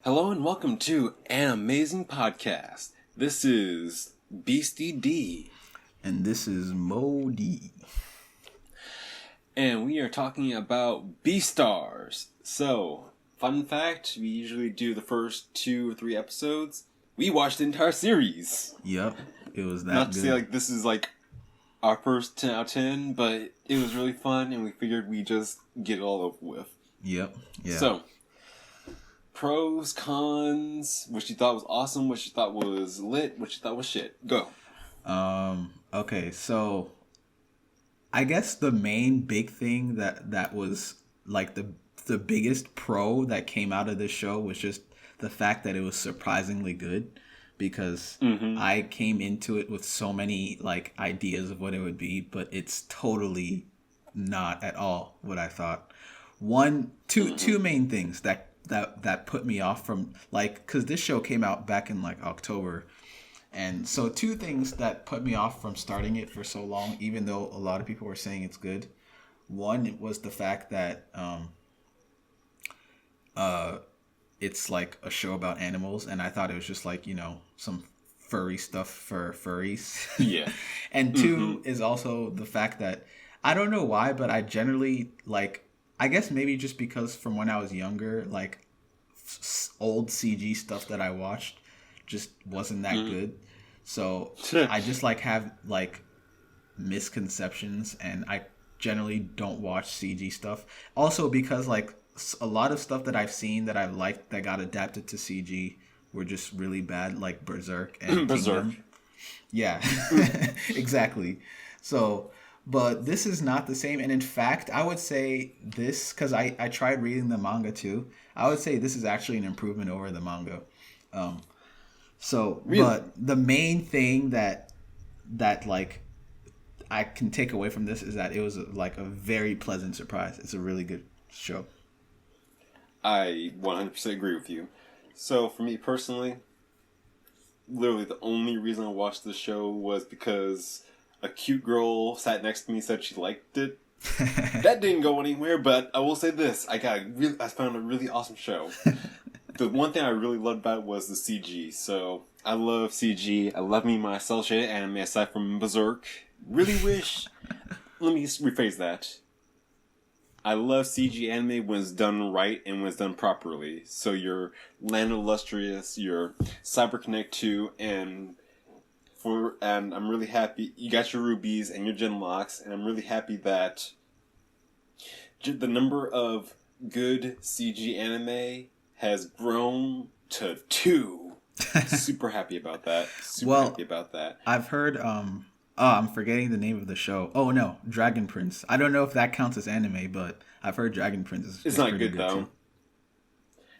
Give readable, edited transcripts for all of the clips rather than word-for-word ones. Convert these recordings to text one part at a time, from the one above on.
Hello and welcome to an amazing podcast. This is Beastie D. And this is Mo D. And we are talking about Beastars. So, fun fact, we usually do the first 2 or 3 episodes. We watched the entire series. Yep, it was that Not to good. say like this is like our first 10 out of 10, but it was really fun and we figured we'd just get it all over with. Yep, yeah. So, pros, cons, what you thought was awesome, what you thought was lit, what you thought was shit. Go. Okay, so I guess the main big thing that was like the biggest pro that came out of this show was just the fact that it was surprisingly good, because I came into it with so many like ideas of what it would be, but it's totally not at all what I thought. Two main things that put me off from, like, because this show came out back in like October, and so 2 things that put me off from starting it for so long, even though a lot of people were saying it's good. One was the fact that it's like a show about animals, and I thought it was just like, you know, some furry stuff for furries. Yeah. And 2 is also the fact that I don't know why, but I generally like, I guess maybe just because from when I was younger, like old CG stuff that I watched just wasn't that good. So I just like have like misconceptions, and I generally don't watch CG stuff. Also because like a lot of stuff that I've seen that I've liked that got adapted to CG were just really bad, like Berserk and Berserk. Kingdom. Yeah, exactly. So, but this is not the same. And in fact, I would say this, because I tried reading the manga too. I would say this is actually an improvement over the manga. Really? But the main thing that like I can take away from this is that it was like a very pleasant surprise. It's a really good show. I 100% agree with you. So for me personally, literally the only reason I watched this show was because a cute girl sat next to me and said she liked it. That didn't go anywhere, but I will say this. I found a really awesome show. The one thing I really loved about it was the CG. So I love CG. I love me my cel-shaded anime aside from Berserk. Really wish... Let me rephrase that. I love CG anime when it's done right and when it's done properly. So your Land of Illustrious, your Cyber Connect 2, and I'm really happy you got your rubies and your genlocks, and I'm really happy that the number of good CG anime has grown to 2. Super happy about that. Happy about that. I've heard I'm forgetting the name of the show. Oh no, Dragon Prince. I don't know if that counts as anime, but I've heard Dragon Prince is not pretty good though. too.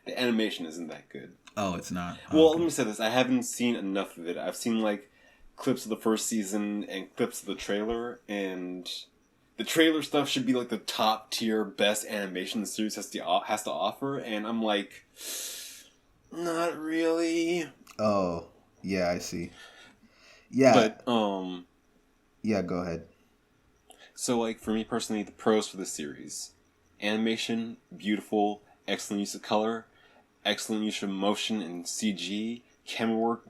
The animation isn't that good. Oh, it's not. Well, let me say this. I haven't seen enough of it. I've seen like clips of the first season and clips of the trailer, and the trailer stuff should be like the top tier best animation the series has to offer, and I'm like, not really. Oh, yeah, I see. Yeah. But yeah, go ahead. So like for me personally, the pros for the series: animation, beautiful, excellent use of color, excellent use of motion and CG, camera work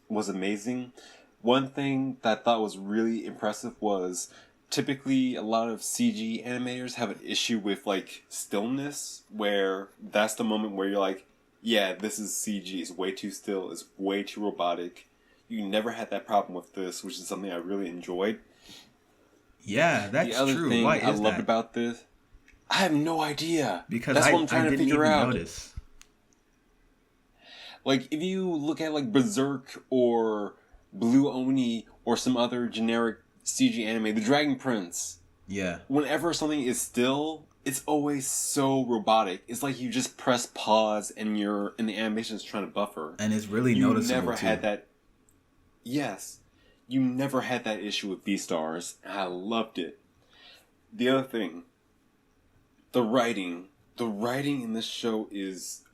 was amazing. One thing that I thought was really impressive was typically a lot of CG animators have an issue with like stillness, where that's the moment where you're like, yeah, this is CG, it's way too still, it's way too robotic. You never had that problem with this, which is something I really enjoyed. Yeah, that's true. The other thing Why I is loved that? about this, I have no idea. Because that's what I'm trying to didn't figure even out. Notice. Like, if you look at like Berserk or Blue Oni or some other generic CG anime, the Dragon Prince. Yeah. Whenever something is still, it's always so robotic. It's like you just press pause and the animation is trying to buffer. And it's really noticeable. You never too. had that. Yes, you never had that issue with Beastars. I loved it. The other thing, the writing. The writing in this show is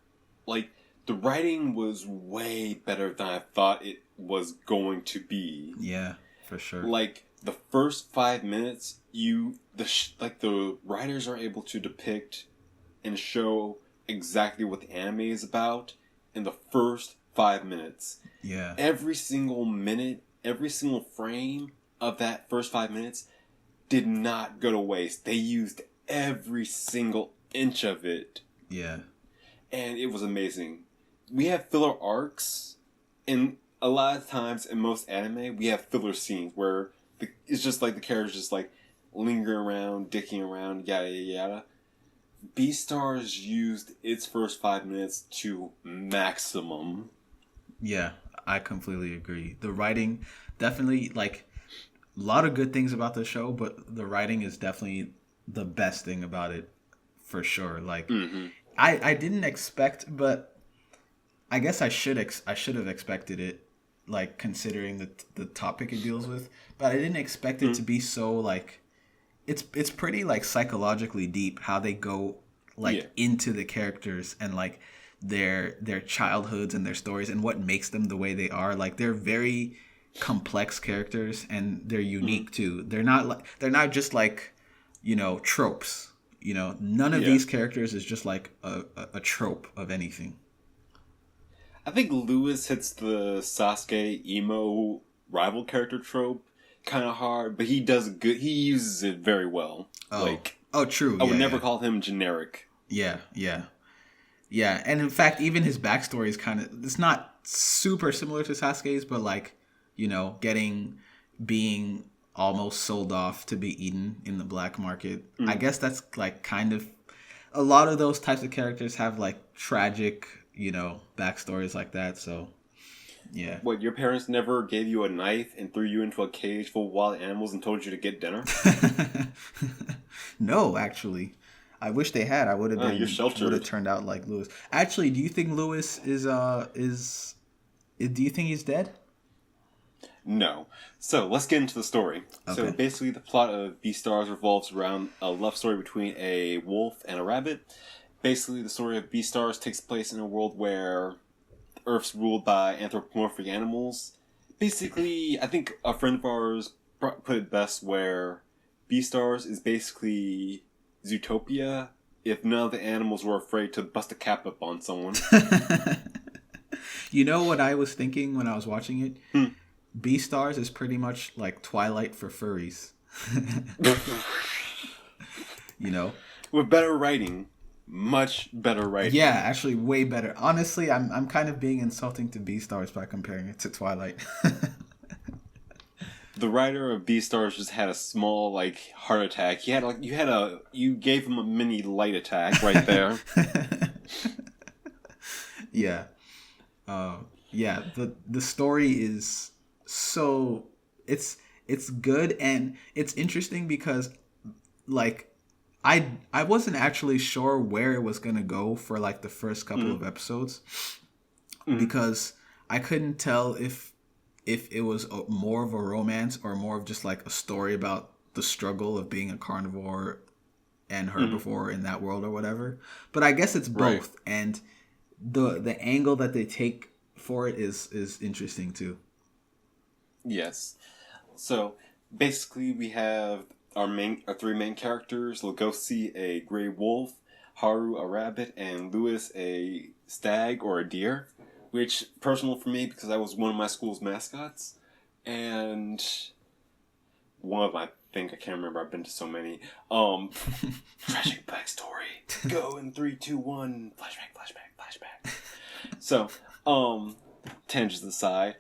like, the writing was way better than I thought it was going to be. Yeah, for sure. Like the first 5 minutes, the writers are able to depict and show exactly what the anime is about in the first 5 minutes. Yeah. Every single minute, every single frame of that first 5 minutes did not go to waste. They used every single inch of it. Yeah. And it was amazing. We have filler arcs, and a lot of times in most anime, we have filler scenes where it's just like the characters just like lingering around, dicking around, yada yada yada. Beastars used its first 5 minutes to maximum. Yeah, I completely agree. The writing, definitely, like, a lot of good things about the show, but the writing is definitely the best thing about it, for sure. Like, I didn't expect, but I guess I should have expected it, like, considering the topic it deals with. But I didn't expect it to be so, like, it's pretty, like, psychologically deep how they go, like, into the characters and, like, their childhoods and their stories and what makes them the way they are. Like, they're very complex characters and they're unique too. They're not just like, you know, tropes. You know, none of these characters is just like a trope of anything. I think Lewis hits the Sasuke emo rival character trope kind of hard, but he does good. He uses it very well. True. I would never call him generic. Yeah. And in fact, even his backstory is it's not super similar to Sasuke's, but, like, you know, being almost sold off to be eaten in the black market. I guess that's, like, kind of, a lot of those types of characters have, like, tragic, you know, backstories like that. So, yeah. What, your parents never gave you a knife and threw you into a cage full of wild animals and told you to get dinner? No, actually. I wish they had. I would have been. You're sheltered. Would have turned out like Lewis. Actually, do you think Lewis is do you think he's dead? No. So, let's get into the story. Okay. So, basically, the plot of Beastars revolves around a love story between a wolf and a rabbit. Basically, the story of Beastars takes place in a world where Earth's ruled by anthropomorphic animals. Basically, I think a friend of ours put it best where Beastars is basically Zootopia if none of the animals were afraid to bust a cap up on someone. You know what I was thinking when I was watching it? Beastars is pretty much like Twilight for furries. You know? With better writing. Much better writing. Yeah, actually way better. Honestly, I'm kind of being insulting to Beastars by comparing it to Twilight. The writer of Beastars just had a small, like, heart attack. You gave him a mini light attack right there. Yeah. The story is so it's good, and it's interesting because, like, I wasn't actually sure where it was gonna go for, like, the first couple of episodes because I couldn't tell if it was more of a romance or more of just, like, a story about the struggle of being a carnivore and herbivore in that world or whatever. But I guess it's both, and the angle that they take for it is interesting too. Yes. So basically, we have our three main characters: Lugosi, a gray wolf; Haru, a rabbit; and Lewis, a stag or a deer. Which, personal for me, because I was one of my school's mascots. And one of my, I think, I can't remember, I've been to so many. Tragic backstory. Go in 3, 2, 1. Flashback. So, tangents aside,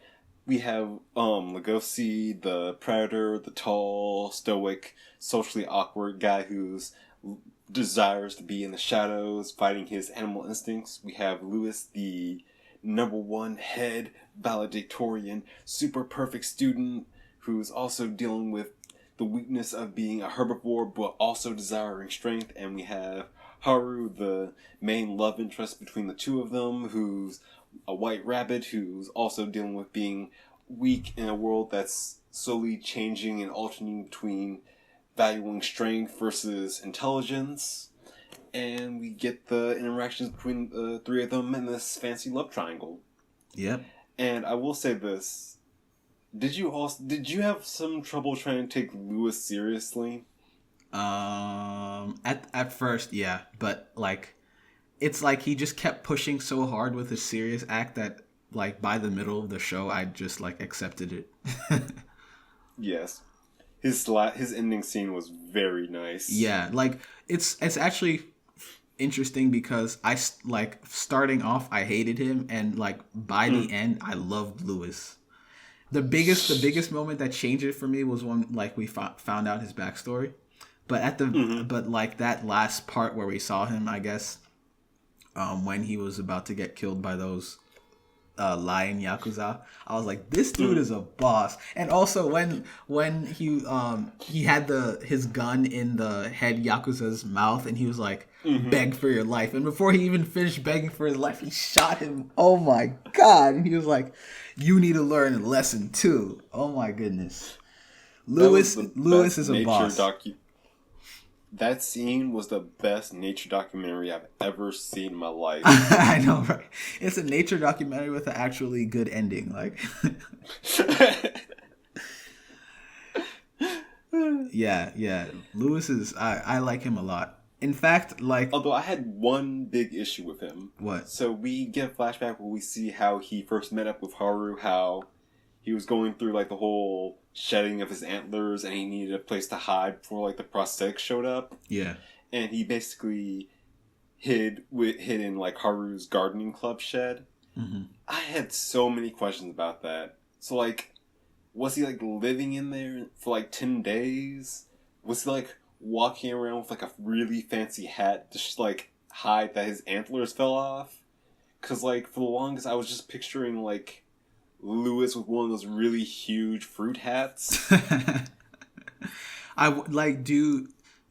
we have Lugosi, the predator, the tall, stoic, socially awkward guy who's desires to be in the shadows, fighting his animal instincts. We have Lewis, the #1 head valedictorian, super perfect student who's also dealing with the weakness of being a herbivore but also desiring strength. And we have Haru, the main love interest between the two of them, who's a white rabbit who's also dealing with being weak in a world that's slowly changing and alternating between valuing strength versus intelligence. And we get the interactions between the three of them in this fancy love triangle. Yep. And I will say this: did you have some trouble trying to take Lewis seriously? At first, yeah, but, like, it's like he just kept pushing so hard with his serious act that like by the middle of the show I just like accepted it. Yes. His ending scene was very nice. Yeah, like it's actually interesting because like starting off I hated him, and like by the end I loved Lewis. The biggest moment that changed it for me was when like we found out his backstory. But but like that last part where we saw him, I guess, when he was about to get killed by those lion yakuza, I was like, this dude is a boss. And also when he had his gun in the head yakuza's mouth, and he was like, beg for your life, and before he even finished begging for his life, he shot him. Oh my god. And he was like, you need to learn a lesson too. Oh my goodness. Lewis is a boss. That scene was the best nature documentary I've ever seen in my life. I know, right? It's a nature documentary with an actually good ending. Like, yeah. Lewis is. I like him a lot. In fact, like, although I had one big issue with him. What? So we get a flashback where we see how he first met up with Haru. How he was going through like the whole shedding of his antlers, and he needed a place to hide before like the prosthetics showed up. Yeah. And he basically hid in like Haru's gardening club shed. Mm-hmm. I had so many questions about that. So like, was he like living in there for like 10 days? Was he like walking around with like a really fancy hat to just like hide that his antlers fell off? Because like for the longest I was just picturing like Lewis with one of those really huge fruit hats. I like do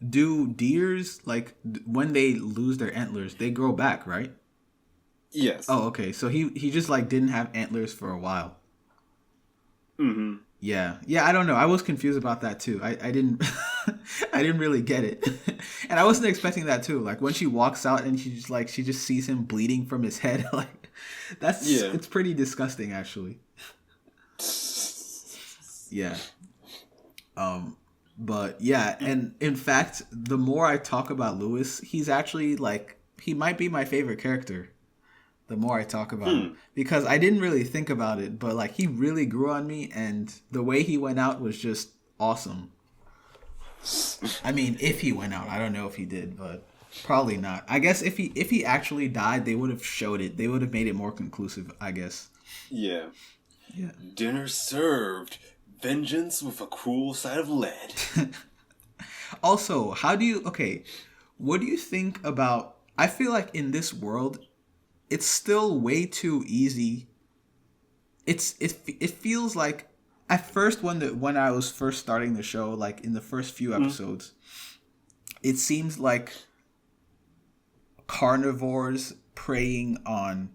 deers, like when they lose their antlers they grow back, right? Yes. Oh, okay. So he just like didn't have antlers for a while. Mm-hmm. Yeah. I don't know. I was confused about that too. I didn't I didn't really get it, and I wasn't expecting that too. Like when she walks out and she just sees him bleeding from his head. Like it's pretty disgusting actually. Yeah. But yeah, and in fact, the more I talk about Lewis, he's actually like he might be my favorite character. The more I talk about him, because I didn't really think about it, but like he really grew on me, and the way he went out was just awesome. I mean, if he went out, I don't know if he did, but probably not. I guess if he actually died, they would have showed it. They would have made it more conclusive, I guess. Yeah. Yeah. Dinner served. Vengeance with a cool side of lead. Also, what do you think about, I feel like in this world, it's still way too easy. It feels like at first when I was first starting the show, like in the first few episodes, it seems like carnivores preying on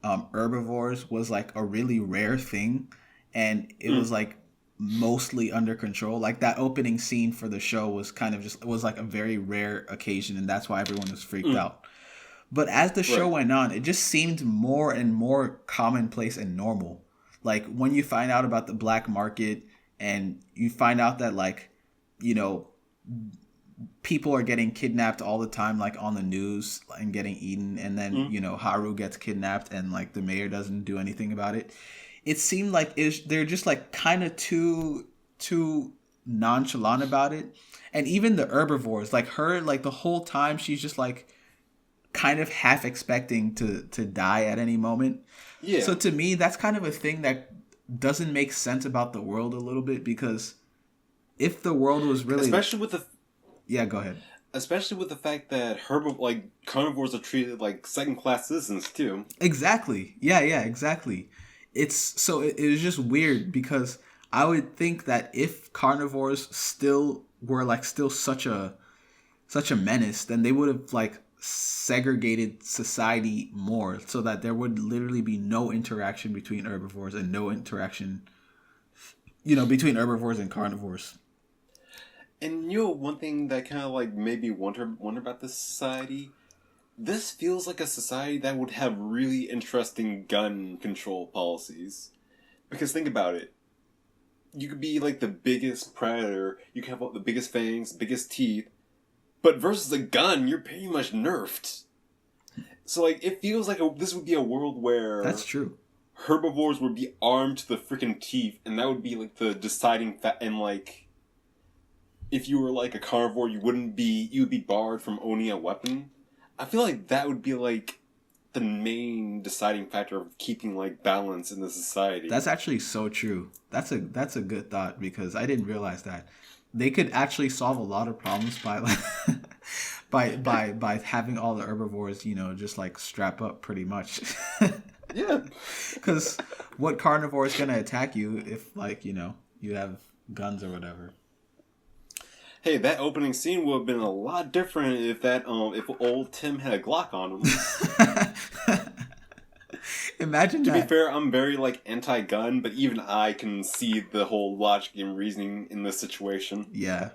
herbivores was like a really rare thing, and it was like mostly under control. Like that opening scene for the show was was like a very rare occasion, and that's why everyone was freaked out. But as the show went on, it just seemed more and more commonplace and normal. Like when you find out about the black market, and you find out that like, you know, people are getting kidnapped all the time, like on the news, and getting eaten, and then you know, Haru gets kidnapped and like the mayor doesn't do anything about it. It seemed like they're just like kind of too nonchalant about it. And even the herbivores, like her, like the whole time she's just like kind of half expecting to die at any moment. Yeah. So to me, that's kind of a thing that doesn't make sense about the world a little bit, because if the world was really, especially with the go ahead. Especially with the fact that carnivores are treated like second-class citizens too. Exactly. Yeah, exactly. It's it was just weird, because I would think that if carnivores still were like still such a menace, then they would have like segregated society more, so that there would literally be no interaction between herbivores and no interaction, you know, between herbivores and carnivores. And you know, one thing that kind of like made me wonder about this society, this feels like a society that would have really interesting gun control policies. Because think about it. You could be like the biggest predator, you can have the biggest fangs, biggest teeth, but versus a gun, you're pretty much nerfed. So like it feels like this would be a world That's where true. herbivores would be armed to the freaking teeth, and that would be like the deciding and like if you were like a carnivore, you would be barred from owning a weapon. I feel like that would be like the main deciding factor of keeping like balance in the society. That's actually so true. That's a good thought because I didn't realize that they could actually solve a lot of problems by like by having all the herbivores, just like strap up pretty much. Yeah. Because what carnivore is gonna attack you if like you have guns or whatever? Hey, that opening scene would have been a lot different if old Tim had a Glock on him. Imagine to that. be fair, I'm very like anti-gun, but even I can see the whole logic and reasoning in this situation. Yeah.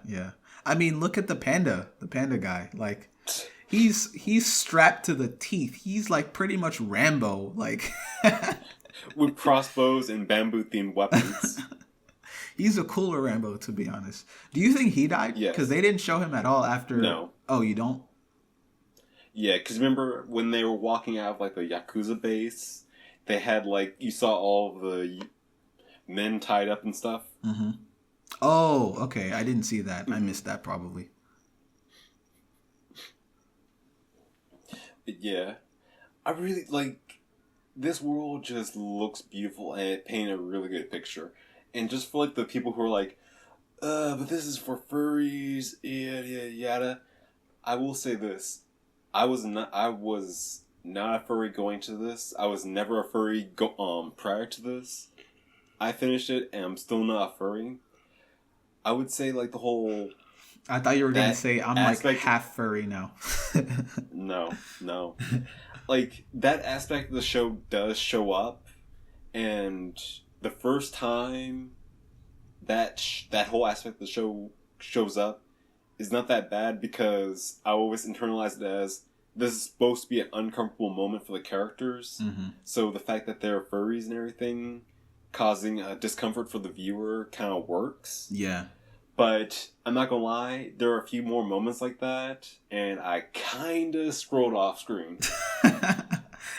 I mean, look at the panda guy. Like, he's strapped to the teeth. He's like pretty much Rambo. Like, with crossbows and bamboo-themed weapons. He's a cooler Rambo, to be honest. Do you think he died? Yes. Because they didn't show him at all after. No. Oh, you don't? Yeah, because remember when they were walking out of like the Yakuza base, they had like you saw all the men tied up and stuff. Mm-hmm. Oh, okay. I didn't see that. I missed that probably. But yeah, I really like this world. Just looks beautiful and it painted a really good picture. And just for like the people who are like, but this is for furries, yada yada yada. I will say this: I was not a furry going to this. I was never a furry prior to this. I finished it and I'm still not a furry. I would say like the whole. I thought you were gonna say I'm like half furry now. No. Like that aspect of the show does show up, and the first time that whole aspect of the show shows up is not that bad because I always internalize it as this is supposed to be an uncomfortable moment for the characters. Mm-hmm. So the fact that they're furries and everything causing discomfort for the viewer kind of works. Yeah. But I'm not gonna lie, there are a few more moments like that, and I kind of scrolled off screen.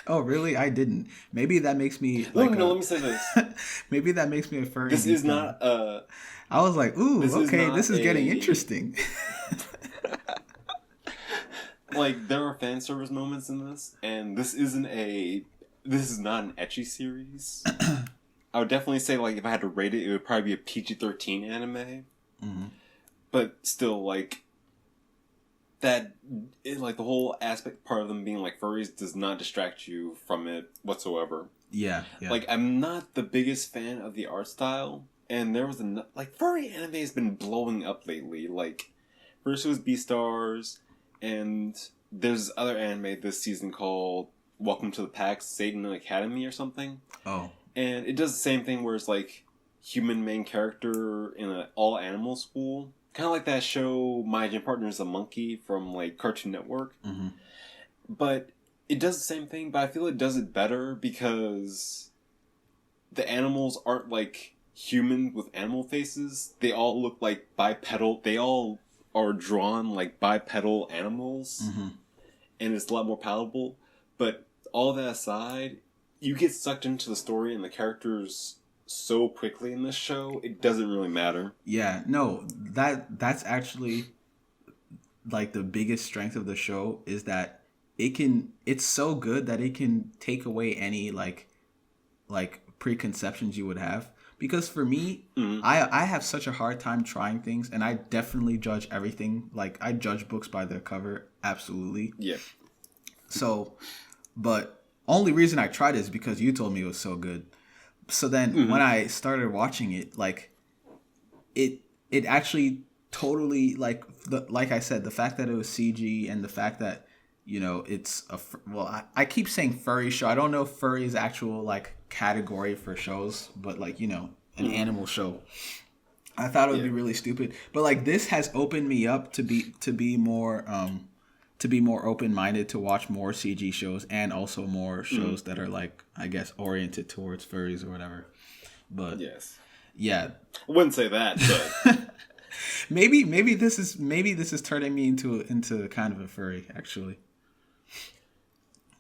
Oh, really? I didn't. Maybe that makes me Let me say this. Maybe that makes me a furry. This is not I was like, ooh, this is getting interesting. Like, there are fan service moments in this, and this is not an ecchi series. I would definitely say, like, if I had to rate it would probably be a PG-13 anime. Mm-hmm. But still, like, the whole aspect part of them being, like, furries does not distract you from it whatsoever. Yeah. Like, I'm not the biggest fan of the art style, and there was furry anime has been blowing up lately. Like, first it was Beastars, and there's other anime this season called Welcome to the Pack, Satan Academy or something. Oh. And it does the same thing where it's like human main character in an all animal school. Kind of like that show My Gym Partner is a Monkey from like Cartoon Network. Mm-hmm. But it does the same thing, but I feel it does it better because the animals aren't like human with animal faces. They all look like bipedal. They all are drawn like bipedal animals. Mm-hmm. And it's a lot more palatable. But all that aside, you get sucked into the story and the characters so quickly in this show, it doesn't really matter. Yeah, no, that's actually like the biggest strength of the show is that it's so good that it can take away any like preconceptions you would have. Because for me, mm-hmm. I have such a hard time trying things, and I definitely judge everything. Like, I judge books by their cover, absolutely. Yeah. So, but only reason I tried it is because you told me it was so good. So then mm-hmm. when I started watching it, like, it actually totally, like I said, the fact that it was CG and the fact that, you know, it's I keep saying furry show. I don't know if furry is actual, like, category for shows, but, like, you know, an animal show. I thought it would be really stupid. But, like, this has opened me up to be more open-minded to watch more CG shows and also more shows that are, like, I guess, oriented towards furries or whatever. But yes, yeah, I wouldn't say that, but maybe this is turning me into kind of a furry, actually.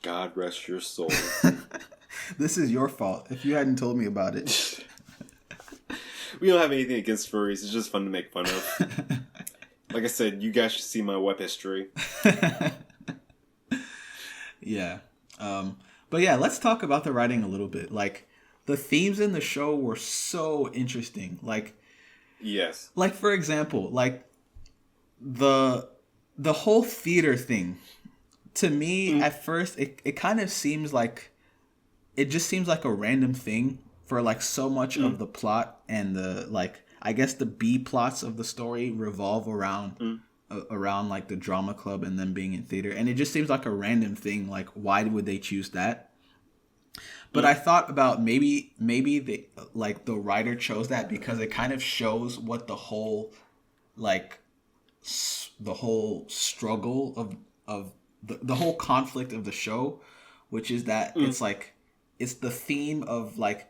God rest your soul. This is your fault if you hadn't told me about it. We don't have anything against furries. It's just fun to make fun of. Like I said, you guys should see my web history. Yeah. But yeah, let's talk about the writing a little bit. Like, the themes in the show were so interesting. Yes. Like, for example, like the whole theater thing. To me, at first, it kind of seems like it just seems like a random thing for like so much of the plot, and the like I guess the B plots of the story revolve around around like the drama club and them being in theater, and it just seems like a random thing. Like, why would they choose that? But I thought about maybe they like the writer chose that because it kind of shows what the whole like the whole struggle of the whole conflict of the show, which is that it's like it's the theme of like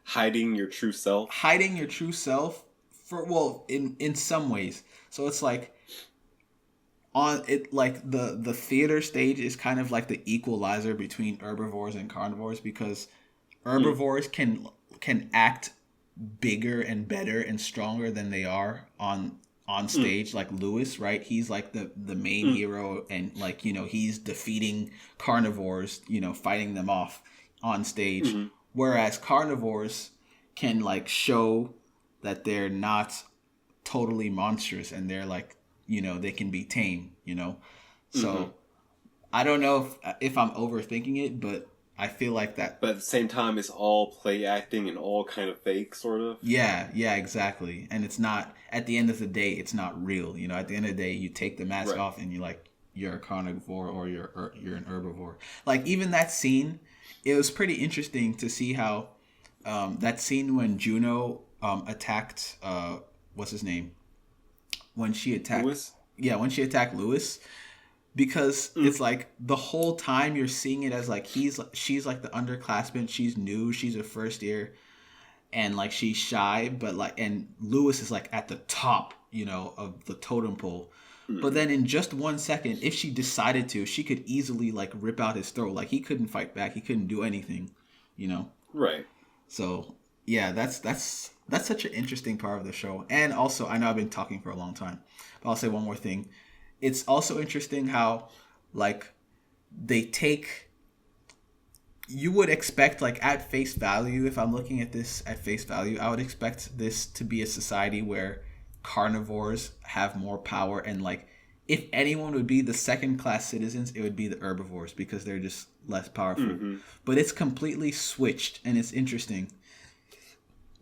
hiding your true self for, well, in some ways. So it's like on it, like the theater stage is kind of like the equalizer between herbivores and carnivores, because herbivores can act bigger and better and stronger than they are on stage. Like Lewis, right? He's like the main hero, and like, you know, he's defeating carnivores, you know, fighting them off on stage. Whereas carnivores can like show that they're not totally monstrous, and they're like, you know, they can be tame, you know. So I don't know if I'm overthinking it, but I feel like that. But at the same time, it's all play acting and all kind of fake, sort of. Yeah, exactly. And it's not, at the end of the day, it's not real. You know, at the end of the day, you take the mask off and you're a carnivore, or you're an herbivore. Like, even that scene, it was pretty interesting to see how that scene when Juno attacked, what's his name? When she attacked Lewis? Yeah, when she attacked Lewis. Because it's like the whole time you're seeing it as like she's like the underclassman, she's new, she's a first year, and like she's shy, but like, and Lewis is like at the top, you know, of the totem pole. But then in just 1 second, if she decided to, she could easily like rip out his throat. Like, he couldn't fight back, he couldn't do anything, you know. Right. So yeah, that's such an interesting part of the show. And also, I know I've been talking for a long time, but I'll say one more thing. It's also interesting how, like, they take... You would expect, like, at face value, if I'm looking at this at face value, I would expect this to be a society where carnivores have more power, and, like, if anyone would be the second-class citizens, it would be the herbivores, because they're just less powerful. But it's completely switched, and it's interesting,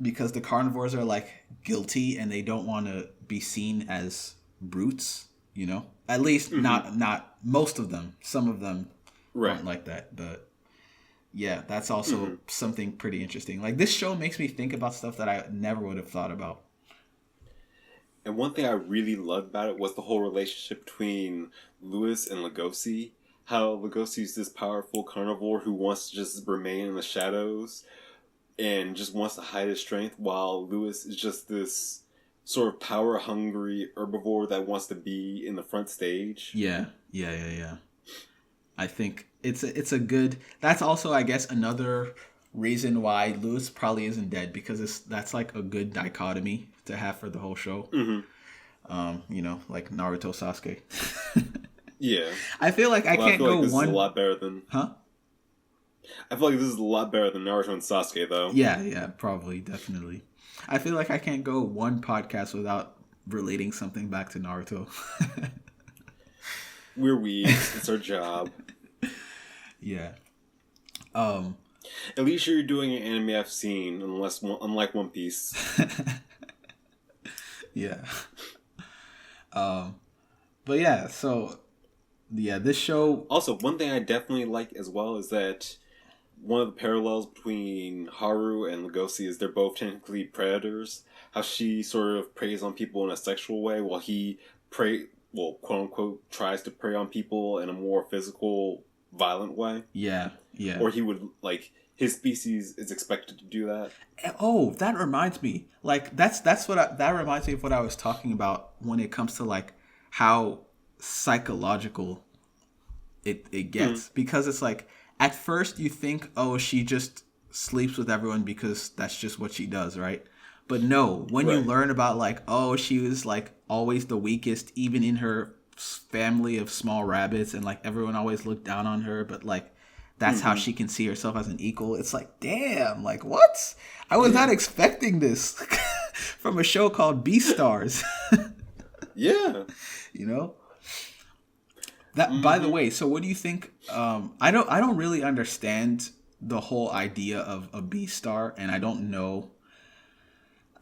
because the carnivores are, like, guilty, and they don't want to be seen as brutes. You know, at least not most of them. Some of them aren't like that. But yeah, that's also something pretty interesting. Like, this show makes me think about stuff that I never would have thought about. And one thing I really loved about it was the whole relationship between Lewis and Lugosi. How Lugosi is this powerful carnivore who wants to just remain in the shadows and just wants to hide his strength, while Lewis is just this sort of power-hungry herbivore that wants to be in the front stage. Yeah. I think it's a good... That's also, I guess, another reason why Lewis probably isn't dead, because that's like a good dichotomy to have for the whole show. You know, like Naruto, Sasuke. Yeah. I feel like I can't go this one... is a lot better than... Huh? I feel like this is a lot better than Naruto and Sasuke, though. Yeah, probably, definitely. I feel like I can't go one podcast without relating something back to Naruto. We're weebs. It's our job. Yeah. At least you're doing an anime I've seen, unlike One Piece. Yeah. But yeah, so yeah, this show... Also, one thing I definitely like as well is that one of the parallels between Haru and Lugosi is they're both technically predators. How she sort of preys on people in a sexual way, while he quote unquote, tries to prey on people in a more physical, violent way. Yeah. Or he would, like, his species is expected to do that. Oh, that reminds me. Like, that reminds me of what I was talking about when it comes to, like, how psychological it gets, because it's like at first you think, oh, she just sleeps with everyone because that's just what she does, right? But no, when you Right. learn about like, oh, she was like always the weakest, even in her family of small rabbits, and like everyone always looked down on her, but like that's how she can see herself as an equal. It's like, damn, like what? I was not Yeah. expecting this from a show called Beastars. Yeah. You know? That, by the way, so what do you think? I don't really understand the whole idea of a B star, and I don't know.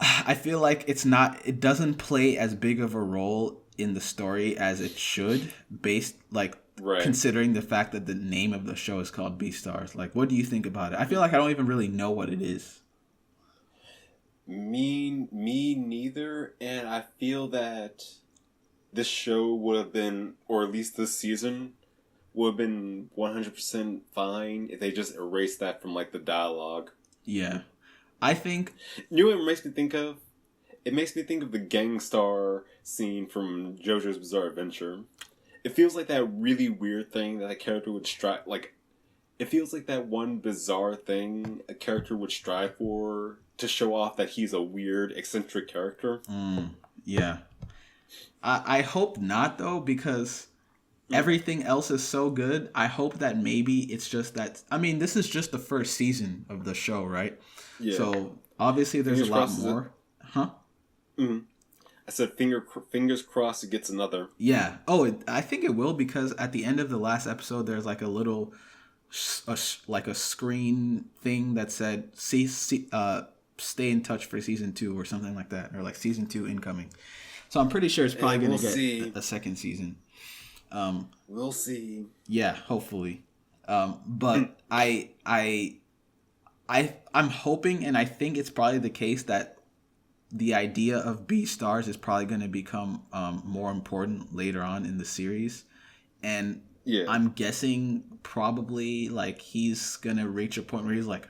I feel like it doesn't play as big of a role in the story as it should, based like Right. considering the fact that the name of the show is called Beastars. Like, what do you think about it? I feel like I don't even really know what it is. Me neither. And I feel that this show would have been, or at least this season, would have been 100% fine if they just erased that from like the dialogue. Yeah, I think. You know what it makes me think of? It makes me think of the Gangstar scene from JoJo's Bizarre Adventure. It feels like that really weird thing that a character would strive, like, it feels like that one bizarre thing a character would strive for to show off that he's a weird, eccentric character. Yeah, I hope not though, because everything else is so good. I hope that maybe it's just that. I mean, this is just the first season of the show, right? Yeah. So obviously there's Fingers a lot crossed more. Huh? I said fingers crossed it gets another. Yeah. Oh, I think it will, because at the end of the last episode, there's like a little, like a screen thing that said, stay in touch for season 2 or something like that, or like season 2 incoming. So I'm pretty sure it's probably going to get see. a second season. We'll see. Yeah, hopefully. But I'm hoping, and I think it's probably the case, that the idea of Beastars is probably going to become more important later on in the series. And Yeah. I'm guessing probably like he's going to reach a point where he's like,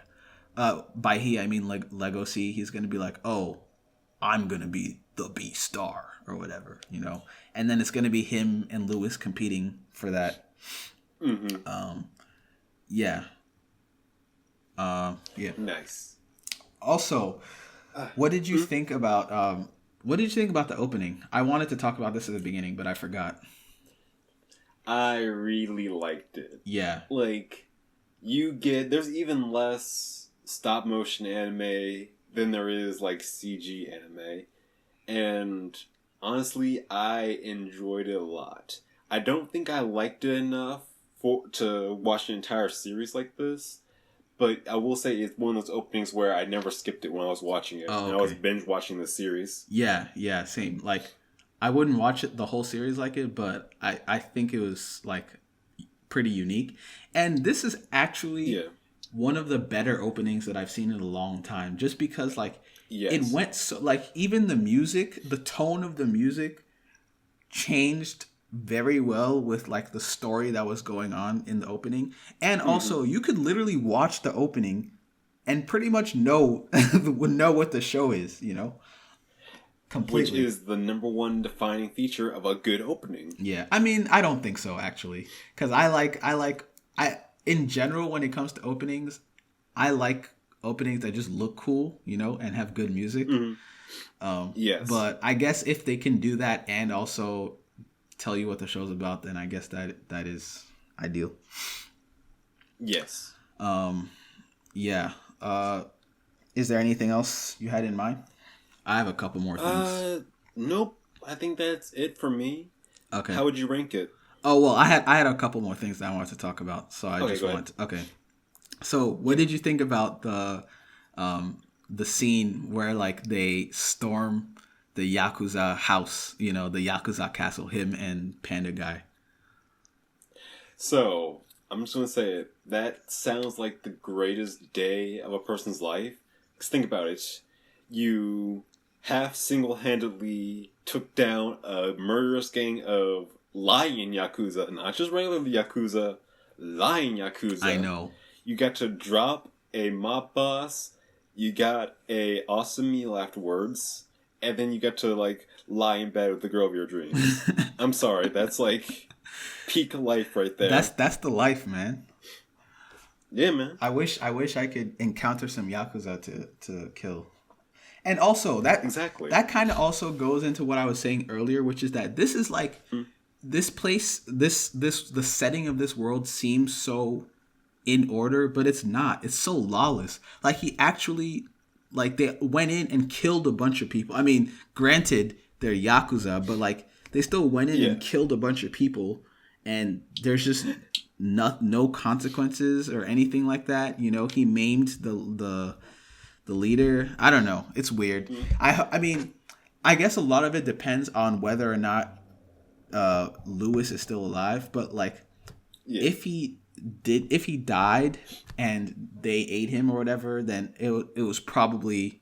by he, I mean like Legacy, he's going to be like, oh, I'm going to be the Beastar or whatever, you know? And then it's going to be him and Lewis competing for that. Yeah. Yeah. Nice. Also, what did you think about the opening? I wanted to talk about this at the beginning, but I forgot. I really liked it. Yeah. Like, there's even less stop motion anime than there is like CG anime. And honestly, I enjoyed it a lot. I don't think I liked it enough to watch an entire series like this. But I will say it's one of those openings where I never skipped it when I was watching it. Oh, okay. And I was binge watching the series. Yeah, same. Like, I wouldn't watch it the whole series like it, but I think it was like pretty unique. And this is actually one of the better openings that I've seen in a long time, just because like it went so, like, even the music, the tone of the music changed very well with like the story that was going on in the opening. And also you could literally watch the opening and pretty much know what the show is, you know, completely. Which is the number one defining feature of a good opening. Yeah, I mean, I don't think so actually, because I in general, when it comes to openings, I like openings that just look cool, you know, and have good music. Yes, but I guess if they can do that and also tell you what the show's about, then I guess that is ideal. Yes. Yeah. Is there anything else you had in mind? I have a couple more things. Nope. I think that's it for me. Okay. How would you rank it? Oh well, I had a couple more things that I wanted to talk about, so I just want. Okay. So, what did you think about the scene where like they storm the Yakuza house, you know, the Yakuza castle, him and Panda Guy? So, I'm just going to say it. That sounds like the greatest day of a person's life. Because think about it. You half single-handedly took down a murderous gang of lying Yakuza. Not just regular Yakuza, lying Yakuza. I know. You got to drop a mob boss. You got a awesome meal afterwards. And then you got to, like, lie in bed with the girl of your dreams. I'm sorry, that's like Peak life right there. That's the life, man. Yeah, man. I wish I could encounter some yakuza to kill. And also Exactly. that kind of also goes into what I was saying earlier, which is that this is like this place, the setting of this world seems so in order, but it's not. It's so lawless. Like he actually, like they went in and killed a bunch of people. I mean, granted they're yakuza, but like they still went in and killed a bunch of people, and there's just no consequences or anything like that. You know, he maimed the leader. I don't know. It's weird. I mean, I guess a lot of it depends on whether or not Lewis is still alive. But like, if he died and they ate him or whatever, then it was probably,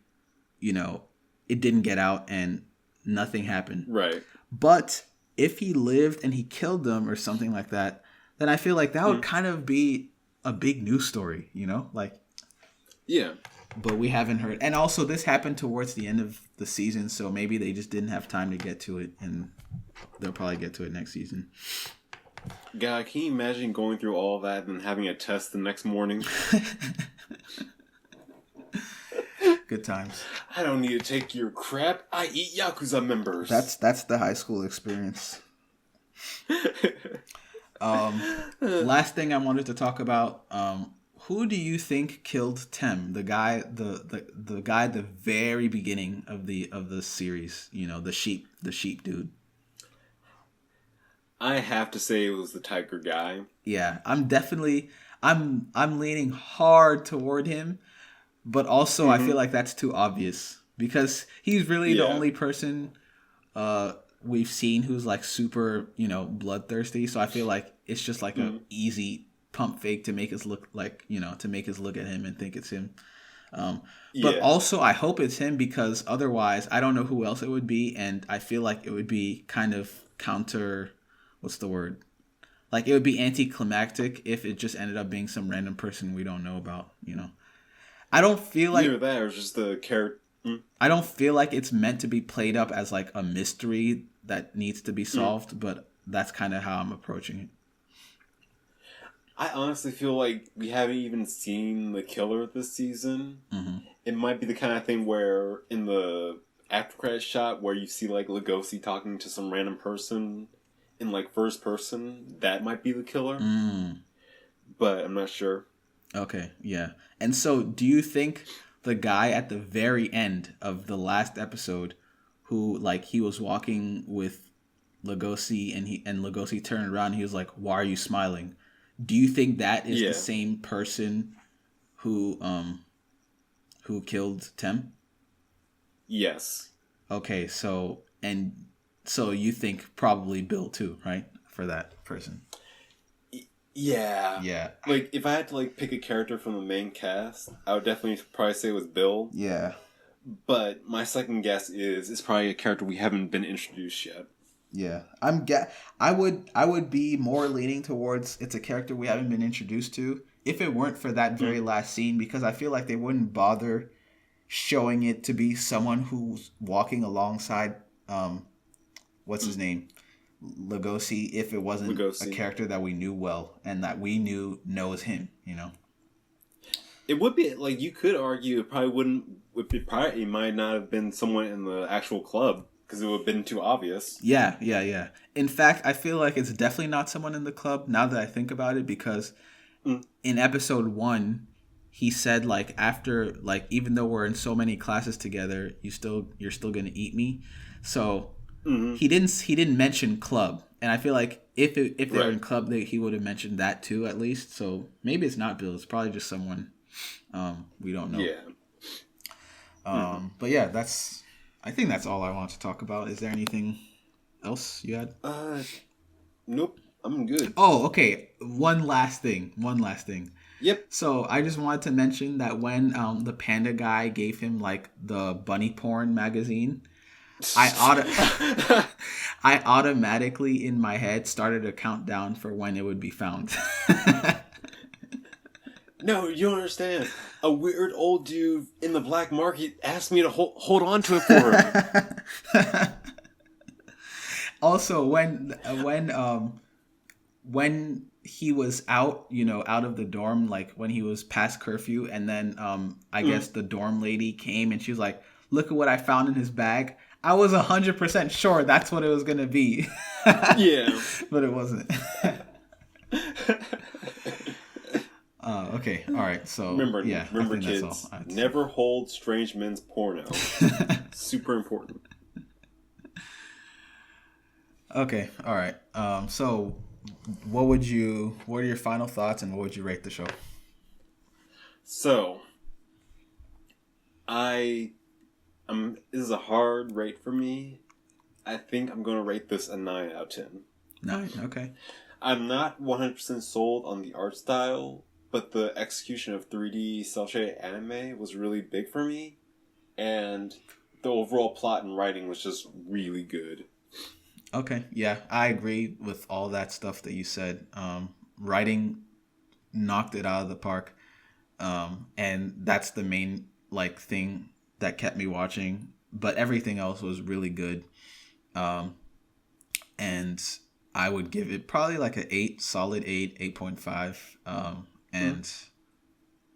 you know, it didn't get out and nothing happened. Right. But if he lived and he killed them or something like that, then I feel like that would kind of be a big news story, you know, like. Yeah. But we haven't heard. And also, this happened towards the end of the season, so maybe they just didn't have time to get to it, and they'll probably get to it next season. God, can you imagine going through all that and having a test the next morning? Good times. I don't need to take your crap. I eat Yakuza members. That's the high school experience. Last thing I wanted to talk about. Who do you think killed Tem? The guy, the guy at the very beginning of the series. You know, the sheep dude. I have to say it was the tiger guy. Yeah, I'm leaning hard toward him, but also I feel like that's too obvious because he's really the only person we've seen who's like super, you know, bloodthirsty. So I feel like it's just like a easy pump fake to make us look like, you know, to make us look at him and think it's him. But also I hope it's him because otherwise I don't know who else it would be, and I feel like it would be kind of counter, what's the word? Like it would be anticlimactic if it just ended up being some random person we don't know about, you know. I don't feel like either that or just the character. I don't feel like it's meant to be played up as like a mystery that needs to be solved, but that's kind of how I'm approaching it. I honestly feel like we haven't even seen the killer this season. It might be the kind of thing where in the after credit shot where you see like Lugosi talking to some random person in like first person, that might be the killer. But I'm not sure. Okay, yeah. And so do you think the guy at the very end of the last episode who like he was walking with Lugosi and Lugosi turned around and he was like, "Why are you smiling?" Do you think that is the same person who killed Tem? Yes. Okay, so you think probably Bill too, right? For that person. Yeah. Yeah. Like if I had to like pick a character from the main cast, I would definitely probably say it was Bill. Yeah. But my second guess is it's probably a character we haven't been introduced yet. Yeah, I would be more leaning towards it's a character we haven't been introduced to if it weren't for that very last scene, because I feel like they wouldn't bother showing it to be someone who's walking alongside what's his name, Lugosi, if it wasn't a character that we knew well and that we knows him, you know. It would be like you could argue it probably wouldn't. It might not have been someone in the actual club. Because it would have been too obvious. Yeah. In fact, I feel like it's definitely not someone in the club now that I think about it, because in episode 1, he said like after like even though we're in so many classes together, you're still gonna eat me. So he didn't mention club, and I feel like if they were in club, he would have mentioned that too at least. So maybe it's not Bill. It's probably just someone we don't know. Yeah. But yeah, I think that's all I want to talk about. Is there anything else you had? Nope. I'm good. Oh, okay. One last thing. Yep. So I just wanted to mention that when the panda guy gave him like the bunny porn magazine, I automatically in my head started a countdown for when it would be found. No, you don't understand. A weird old dude in the black market asked me to hold on to it for him. Also, when when he was out, out of the dorm, like when he was past curfew, and then I guess the dorm lady came and she was like, "Look at what I found in his bag." I was 100% sure that's what it was gonna be. Yeah. But it wasn't. Okay, all right. So Remember, yeah, remember, I think kids, that's all. never hold strange men's porno. Super important. Okay, all right. So what are your final thoughts, and what would you rate the show? So, this is a hard rate for me. I think I'm going to rate this a 9 out of 10. 9, okay. I'm not 100% sold on the art style, but the execution of 3D cel-shaded anime was really big for me, and the overall plot and writing was just really good. Okay, yeah, I agree with all that stuff that you said. Writing knocked it out of the park, and that's the main thing that kept me watching. But everything else was really good, and I would give it probably like an 8, solid 8, 8.5. And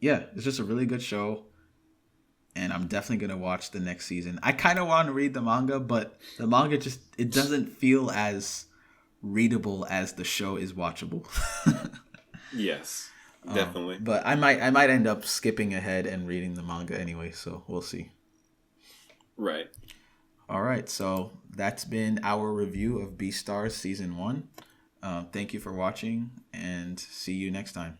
yeah, it's just a really good show. And I'm definitely going to watch the next season. I kind of want to read the manga, but the manga it doesn't feel as readable as the show is watchable. Yes, definitely. But I might end up skipping ahead and reading the manga anyway, so we'll see. Right. All right, so that's been our review of Beastars Season 1. Thank you for watching, and see you next time.